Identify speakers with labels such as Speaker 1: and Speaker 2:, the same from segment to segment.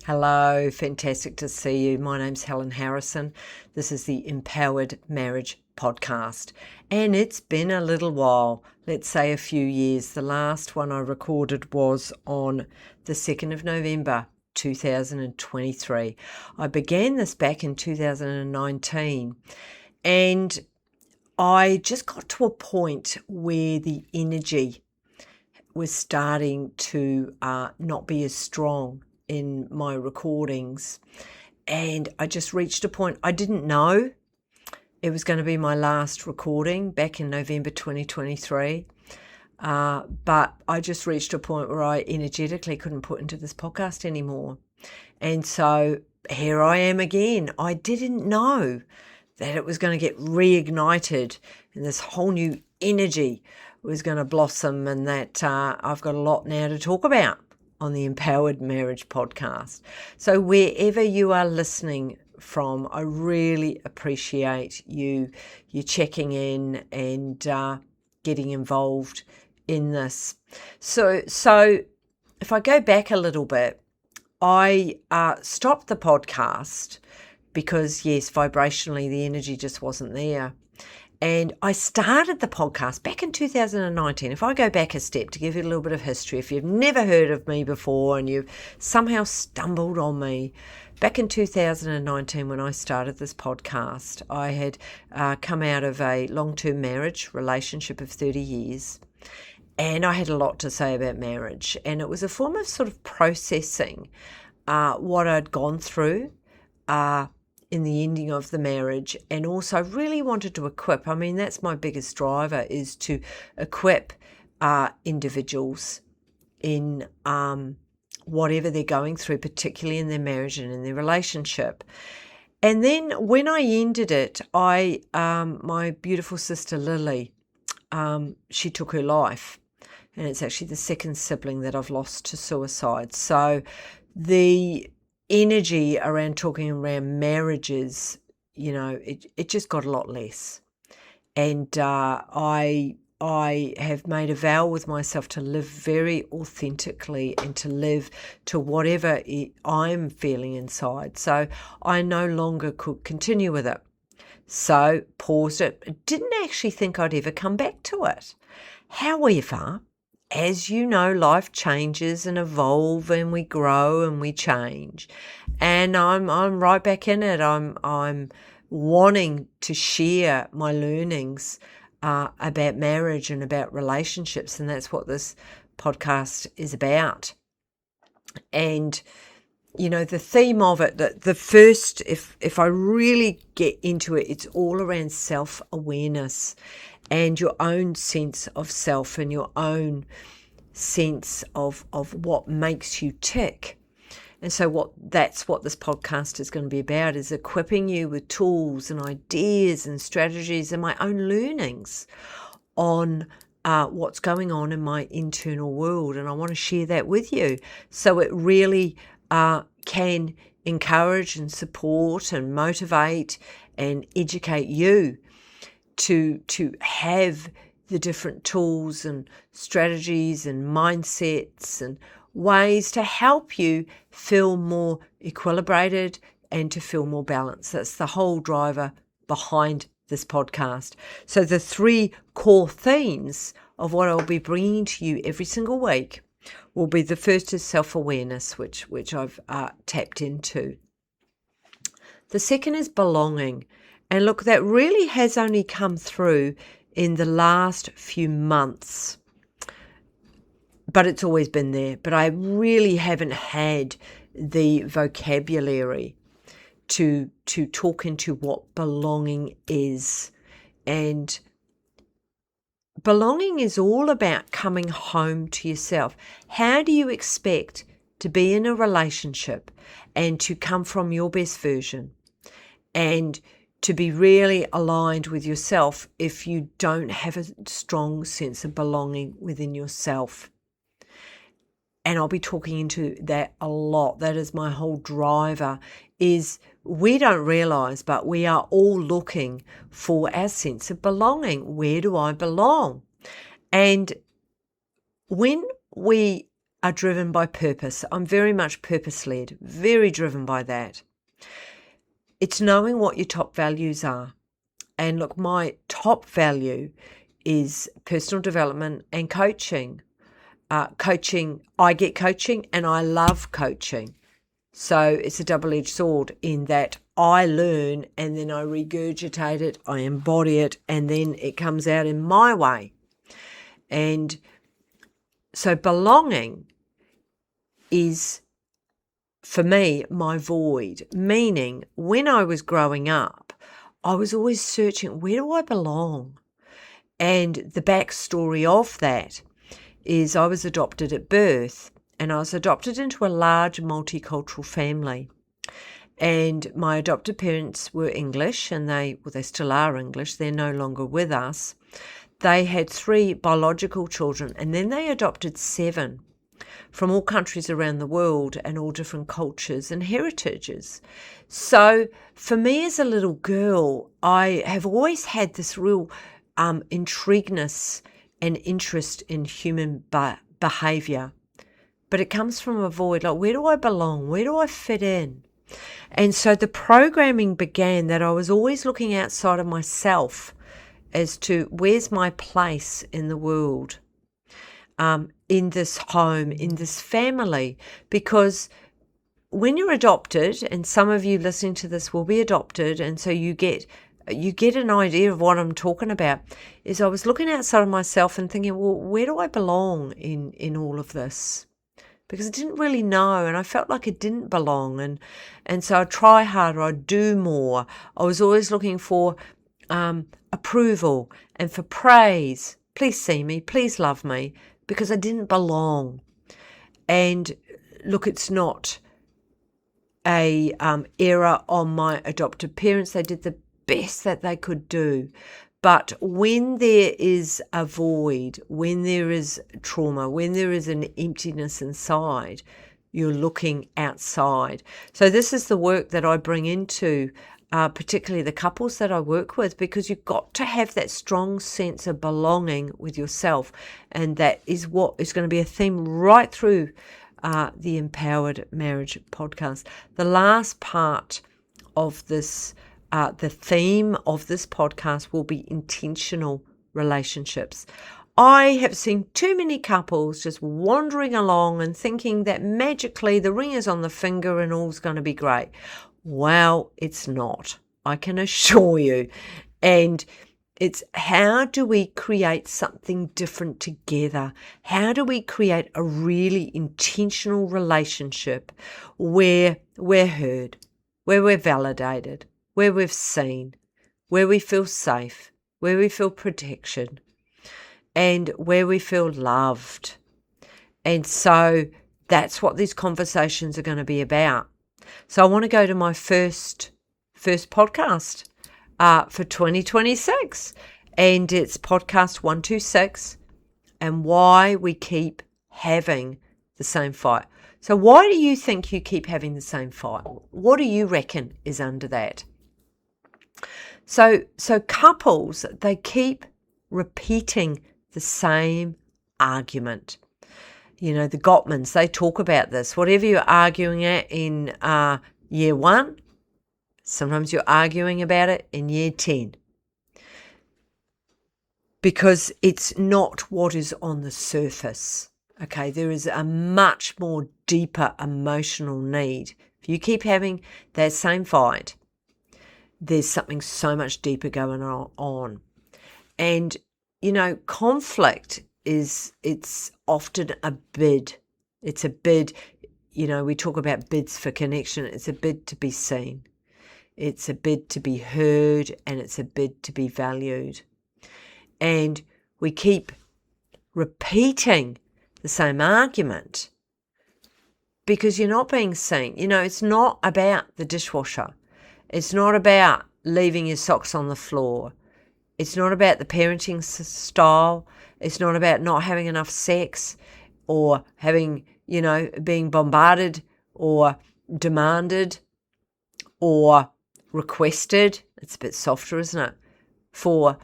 Speaker 1: Hello, fantastic to see you. My name's Helen Harrison. This is the Empowered Marriage Podcast, and it's been a little while, let's say a few years. The last one I recorded was on the 2nd of November 2023. I began this back in 2019, and I just got to a point where the energy was starting to not be as strong in my recordings, and I just reached a point. I didn't know it was going to be my last recording back in November 2023, but I just reached a point where I energetically couldn't put into this podcast anymore, and so here I am again. I didn't know that it was going to get reignited and this whole new energy was going to blossom, and that I've got a lot now to talk about on the Empowered Marriage Podcast. So wherever you are listening from, I really appreciate you checking in and getting involved in this. So if I go back a little bit, I stopped the podcast because, yes, vibrationally the energy just wasn't there. And I started the podcast back in 2019. If I go back a step to give you a little bit of history, if you've never heard of me before and you've somehow stumbled on me, back in 2019 when I started this podcast, I had come out of a long-term marriage relationship of 30 years. And I had a lot to say about marriage. And it was a form of sort of processing what I'd gone through in the ending of the marriage, and also really wanted to equip. I mean, that's my biggest driver, is to equip individuals in whatever they're going through, particularly in their marriage and in their relationship. And then when I ended it, my beautiful sister Lily, she took her life, and it's actually the second sibling that I've lost to suicide. So the energy around talking around marriages, it just got a lot less. And I have made a vow with myself to live very authentically and to live to whatever I'm feeling inside. So I no longer could continue with it. So paused it. I didn't actually think I'd ever come back to it. However, as you know, life changes and evolve, and we grow and we change. And I'm right back in it. I'm wanting to share my learnings about marriage and about relationships, and that's what this podcast is about. And the theme of it, the first, if I really get into it, it's all around self-awareness and your own sense of self and your own sense of what makes you tick. And so that's what this podcast is going to be about, is equipping you with tools and ideas and strategies and my own learnings on what's going on in my internal world. And I want to share that with you, so it really can encourage and support and motivate and educate you to have the different tools and strategies and mindsets and ways to help you feel more equilibrated and to feel more balanced. That's the whole driver behind this podcast. So the three core themes of what I'll be bringing to you every single week will be: the first is self-awareness, which I've tapped into. The second is belonging. And look, that really has only come through in the last few months, but it's always been there. But I really haven't had the vocabulary to talk into what belonging is. And belonging is all about coming home to yourself. How do you expect to be in a relationship and to come from your best version and to be really aligned with yourself if you don't have a strong sense of belonging within yourself? And I'll be talking into that a lot. That is my whole driver, is we don't realize, but we are all looking for our sense of belonging. Where do I belong? And when we are driven by purpose. I'm very much purpose-led, very driven by that. It's knowing what your top values are. And look, my top value is personal development and coaching. I get coaching and I love coaching. So it's a double-edged sword in that I learn and then I regurgitate it, I embody it, and then it comes out in my way. And so belonging is, for me, my void, meaning when I was growing up, I was always searching, where do I belong? And the backstory of that is I was adopted at birth, and I was adopted into a large multicultural family. And my adopted parents were English, and they still are English. They're no longer with us. They had 3 biological children, and then they adopted 7 from all countries around the world and all different cultures and heritages. So for me as a little girl, I have always had this real intrigueness and interest in human behaviour. But it comes from a void, like, where do I belong? Where do I fit in? And so the programming began that I was always looking outside of myself as to where's my place in the world, in this home, in this family. Because when you're adopted, and some of you listening to this will be adopted, and so you get an idea of what I'm talking about, is I was looking outside of myself and thinking, well, where do I belong in all of this? Because I didn't really know, and I felt like I didn't belong. And so I'd try harder, I'd do more. I was always looking for approval and for praise. Please see me, please love me, because I didn't belong. And look, it's not a error on my adopted parents. They did the best that they could do. But when there is a void, when there is trauma, when there is an emptiness inside, you're looking outside. So this is the work that I bring into particularly the couples that I work with, because you've got to have that strong sense of belonging with yourself. And that is what is going to be a theme right through the Empowered Marriage podcast. The last part of this the theme of this podcast will be intentional relationships. I have seen too many couples just wandering along and thinking that magically the ring is on the finger and all's going to be great. Well, it's not, I can assure you. And it's, how do we create something different together? How do we create a really intentional relationship where we're heard, where we're validated, where we've seen, where we feel safe, where we feel protection, and where we feel loved? And so that's what these conversations are going to be about. So I want to go to my first podcast for 2026, and it's podcast 126, and why we keep having the same fight. So why do you think you keep having the same fight? What do you reckon is under that? So couples, they keep repeating the same argument. You know, the Gottmans, they talk about this. Whatever you're arguing at in year 1, sometimes you're arguing about it in year 10. Because it's not what is on the surface. Okay, there is a much more deeper emotional need. If you keep having that same fight, there's something so much deeper going on. And, you know, conflict it's often a bid. It's a bid, you know, we talk about bids for connection. It's a bid to be seen. It's a bid to be heard, and it's a bid to be valued. And we keep repeating the same argument because you're not being seen. You know, it's not about the dishwasher. It's not about leaving your socks on the floor. It's not about the parenting style. It's not about not having enough sex or having, you know, being bombarded or demanded or requested. It's a bit softer, isn't it? For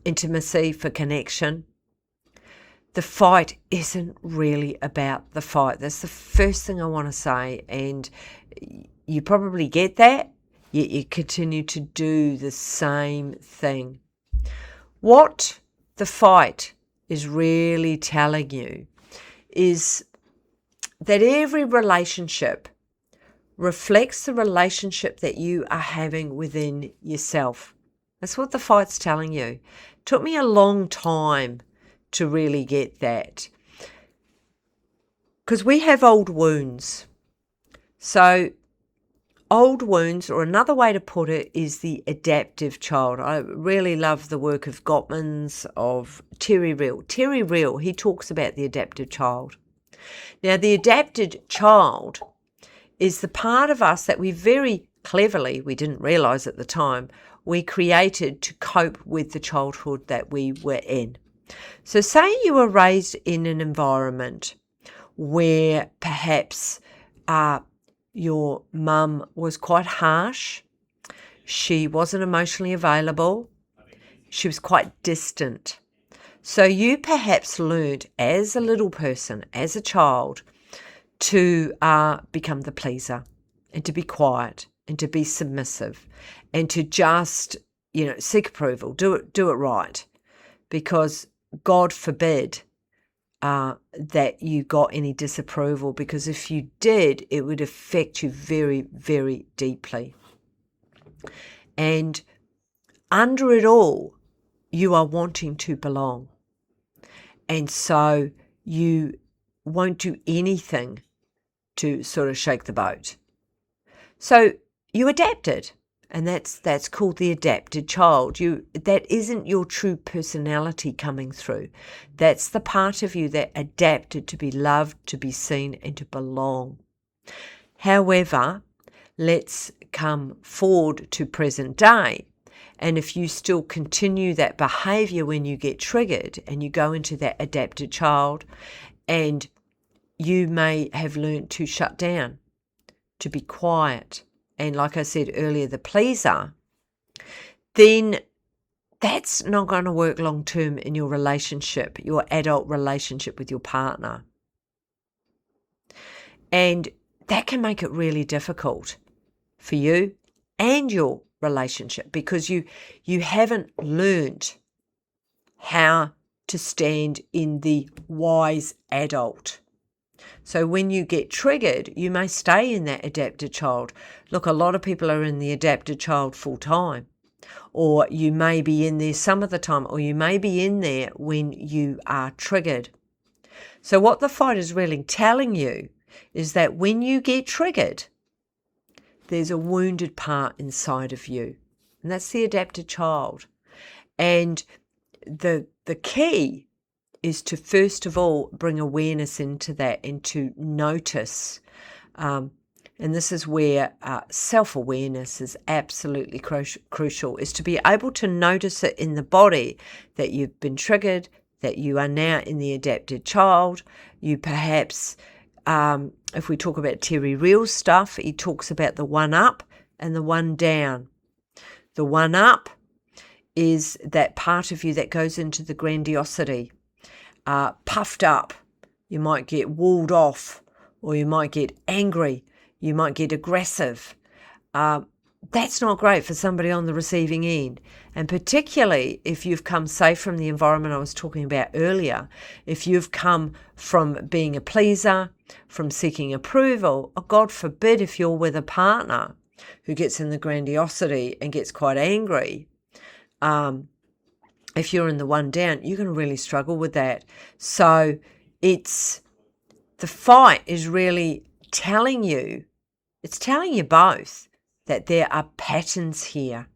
Speaker 1: intimacy, for connection. the fight isn't really about the fight. That's the first thing I want to say. And you probably get that, yet you continue to do the same thing. What the fight is really telling you is that every relationship reflects the relationship that you are having within yourself. That's what the fight's telling you. It took me a long time to really get that, because we have old wounds. So old wounds, or another way to put it, is the adaptive child. I really love the work of Gottman's, of Terry Real. Terry Real, he talks about the adaptive child. Now, the adapted child is the part of us that we very cleverly, we didn't realise at the time, we created to cope with the childhood that we were in. So say you were raised in an environment where perhaps your mum was quite harsh, she wasn't emotionally available, she was quite distant. So you perhaps learned as a little person, as a child, to become the pleaser and to be quiet and to be submissive and to just, seek approval, do it right, because God forbid that you got any disapproval, because if you did, it would affect you very, very deeply. And under it all, you are wanting to belong. And so you won't do anything to sort of shake the boat. So you adapted, and that's called the adapted child. That isn't your true personality coming through. That's the part of you that adapted to be loved, to be seen, and to belong. However, let's come forward to present day. And if you still continue that behaviour when you get triggered and you go into that adapted child, and you may have learned to shut down, to be quiet, and like I said earlier, the pleaser, then that's not going to work long term in your relationship, your adult relationship with your partner. And that can make it really difficult for you and your relationship, because you haven't learned how to stand in the wise adult. So when you get triggered, you may stay in that adapted child. Look, a lot of people are in the adapted child full time, or you may be in there some of the time, or you may be in there when you are triggered. So what the fight is really telling you is that when you get triggered, there's a wounded part inside of you, and that's the adapted child. And the key is to first of all bring awareness into that and to notice. And this is where self-awareness is absolutely crucial, is to be able to notice it in the body that you've been triggered, that you are now in the adapted child. You perhaps, if we talk about Terry Real stuff, he talks about the one up and the one down. The one up is that part of you that goes into the grandiosity, puffed up. You might get walled off, or you might get angry. You might get aggressive. That's not great for somebody on the receiving end. And particularly if you've come, say, from the environment I was talking about earlier, if you've come from being a pleaser, from seeking approval, or God forbid if you're with a partner who gets in the grandiosity and gets quite angry, if you're in the one down, you're going to really struggle with that. So the fight is really telling you, it's telling you both that there are patterns here.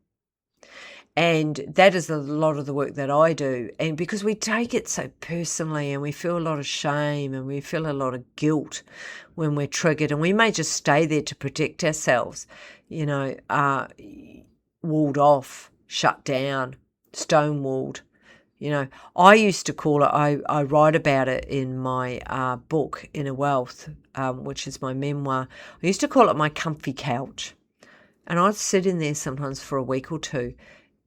Speaker 1: And that is a lot of the work that I do. And because we take it so personally, and we feel a lot of shame and we feel a lot of guilt when we're triggered, and we may just stay there to protect ourselves, walled off, shut down, stonewalled. I used to call it, I write about it in my book, Inner Wealth, which is my memoir. I used to call it my comfy couch. And I'd sit in there sometimes for a week or two.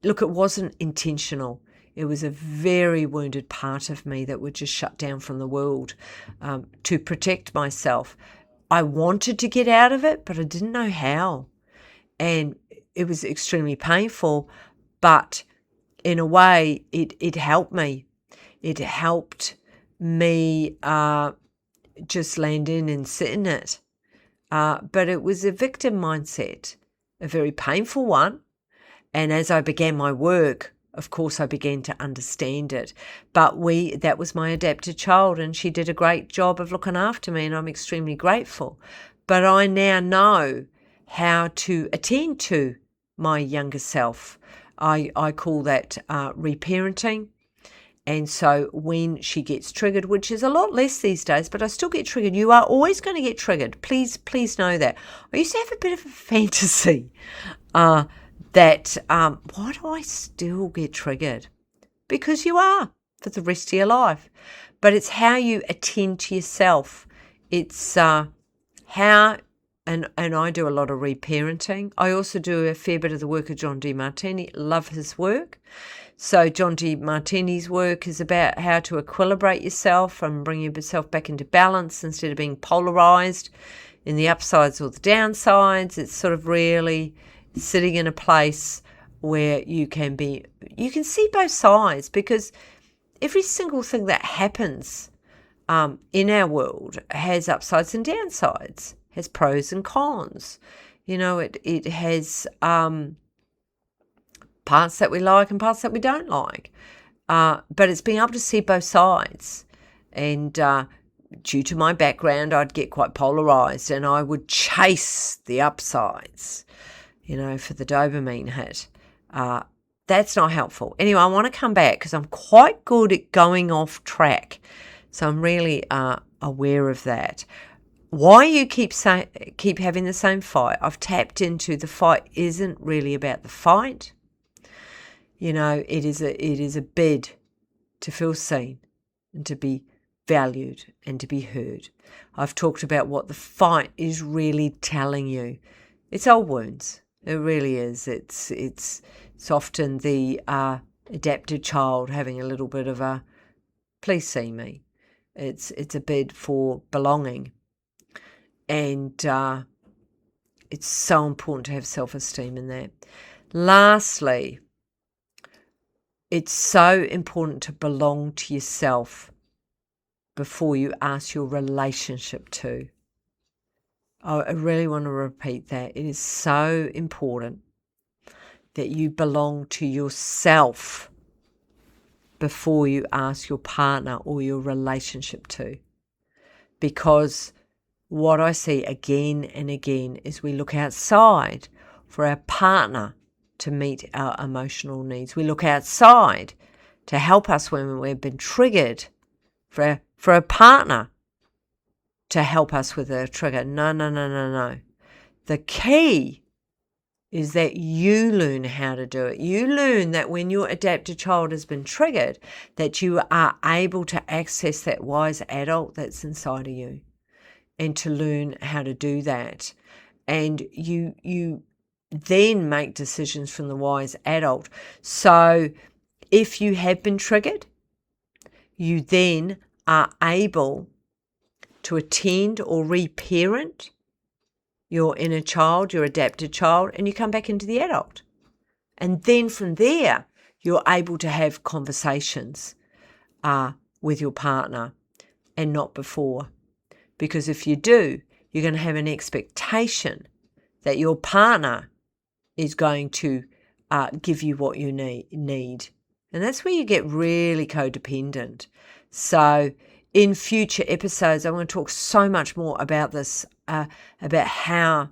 Speaker 1: Look, it wasn't intentional. It was a very wounded part of me that would just shut down from the world to protect myself. I wanted to get out of it, but I didn't know how. And it was extremely painful, but in a way, it helped me. It helped me just land in and sit in it. But it was a victim mindset, a very painful one. And as I began my work, of course, I began to understand it. But that was my adopted child, and she did a great job of looking after me, and I'm extremely grateful. But I now know how to attend to my younger self. I call that reparenting. And so when she gets triggered, which is a lot less these days, but I still get triggered. You are always going to get triggered. Please know that. I used to have a bit of a fantasy that why do I still get triggered? Because you are for the rest of your life. But it's how you attend to yourself. It's how, and I do a lot of reparenting. I also do a fair bit of the work of John Demartini. Love his work. So John Demartini's work is about how to equilibrate yourself and bring yourself back into balance instead of being polarized in the upsides or the downsides. It's sort of really sitting in a place where you can see both sides, because every single thing that happens in our world has upsides and downsides, has pros and cons. It has parts that we like and parts that we don't like. But it's being able to see both sides. And due to my background, I'd get quite polarized and I would chase the upsides, for the dopamine hit. That's not helpful. Anyway, I want to come back because I'm quite good at going off track. So I'm really aware of that. Why you keep having the same fight, I've tapped into the fight isn't really about the fight. It is a bid to feel seen and to be valued and to be heard. I've talked about what the fight is really telling you. It's old wounds. It really is. It's often the adapted child having a little bit of a, please see me. It's a bid for belonging. And it's so important to have self-esteem in that. Lastly, it's so important to belong to yourself before you ask your relationship to. I really want to repeat that. It is so important that you belong to yourself before you ask your partner or your relationship to. Because what I see again and again is we look outside for our partner to meet our emotional needs. We look outside to help us when we've been triggered, for a partner to help us with a trigger. No. The key is that you learn how to do it. You learn that when your adapted child has been triggered, that you are able to access that wise adult that's inside of you and to learn how to do that. And you then make decisions from the wise adult. So if you have been triggered, you then are able to attend or reparent your inner child, your adapted child, and you come back into the adult. And then from there, you're able to have conversations with your partner and not before. Because if you do, you're going to have an expectation that your partner is going to give you what you need. And that's where you get really codependent. So in future episodes, I want to talk so much more about this, about how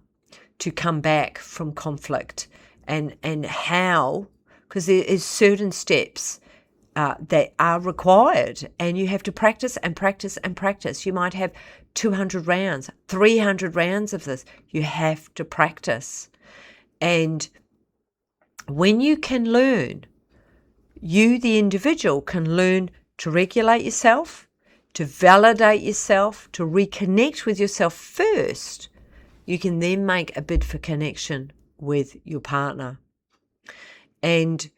Speaker 1: to come back from conflict and how, because there is certain steps that are required and you have to practice and practice and practice. You might have 200 rounds, 300 rounds of this. You have to practice. And when you can learn, you, the individual, can learn to regulate yourself, to validate yourself, to reconnect with yourself first. You can then make a bid for connection with your partner. And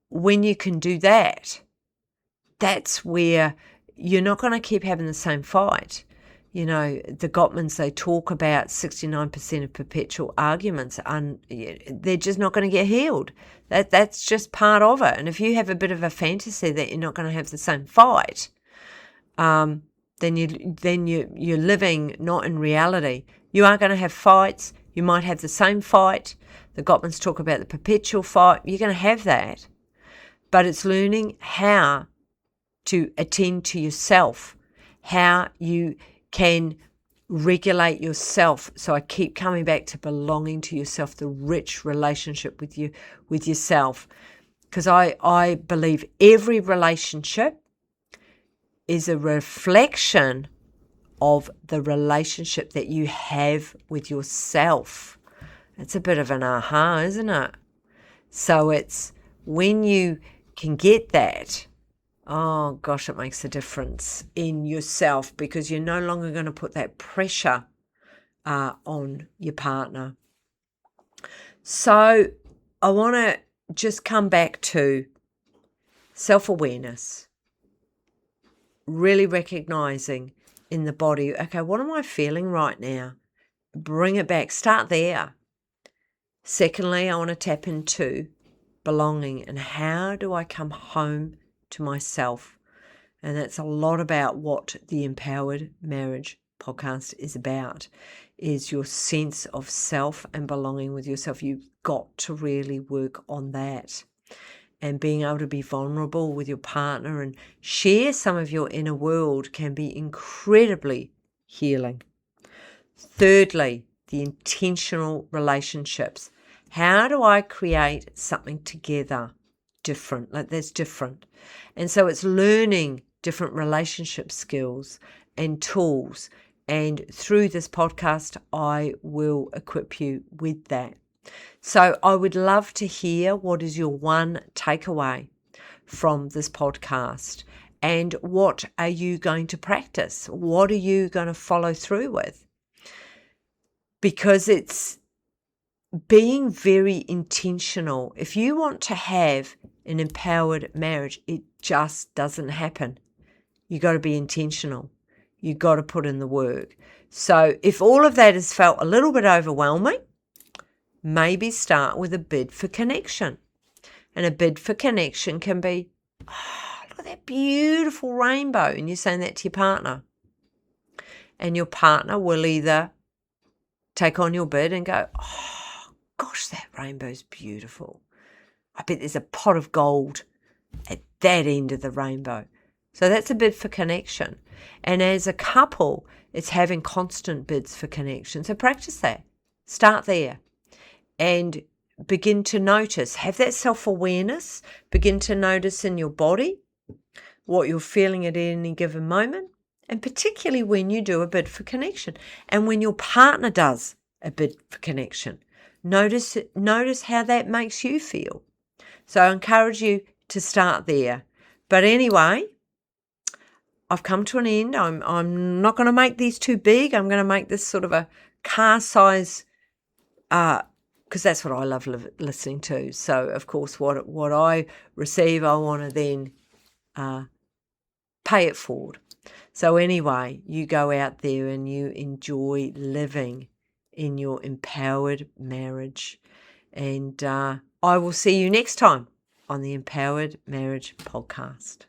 Speaker 1: when you can do that, that's where you're not going to keep having the same fight. You know, the Gottmans, they talk about 69% of perpetual arguments, and they're just not going to get healed. That's just part of it. And if you have a bit of a fantasy that you're not going to have the same fight, then you're living not in reality. You are going to have fights. You might have the same fight. The Gottmans talk about the perpetual fight. You're going to have that. But it's learning how to attend to yourself, how you can regulate yourself. So I keep coming back to belonging to yourself, the rich relationship with yourself. Because I believe every relationship is a reflection of the relationship that you have with yourself. It's a bit of an aha, isn't it? So it's when you can get that, oh gosh, it makes a difference in yourself, because you're no longer going to put that pressure on your partner. So I want to just come back to self-awareness, really recognizing in the body, okay, what am I feeling right now? Bring it back. Start there. Secondly, I want to tap into belonging, and how do I come home to myself? And that's a lot about what the Empowered Marriage podcast is about, is your sense of self and belonging with yourself. You've got to really work on that, and being able to be vulnerable with your partner and share some of your inner world can be incredibly healing. Thirdly, the intentional relationships. How do I create something together different? Like that's different. And so it's learning different relationship skills and tools. And through this podcast, I will equip you with that. So I would love to hear what is your one takeaway from this podcast, and what are you going to practice? What are you going to follow through with? Because it's being very intentional. If you want to have an empowered marriage, it just doesn't happen. You got to be intentional. You got to put in the work. So if all of that has felt a little bit overwhelming, maybe start with a bid for connection. And a bid for connection can be, oh, look at that beautiful rainbow. And you're saying that to your partner. And your partner will either take on your bid and go, oh, gosh, that rainbow's beautiful. I bet there's a pot of gold at that end of the rainbow. So that's a bid for connection. And as a couple, it's having constant bids for connection. So practice that. Start there. And begin to notice. Have that self-awareness. Begin to notice in your body what you're feeling at any given moment. And particularly when you do a bid for connection. And when your partner does a bid for connection. Notice how that makes you feel. So I encourage you to start there. But anyway, I've come to an end. I'm not going to make these too big. I'm going to make this sort of a car size, because that's what I love listening to. So of course, what I receive, I want to then pay it forward. So anyway, you go out there and you enjoy living in your empowered marriage. And I will see you next time on the Empowered Marriage Podcast.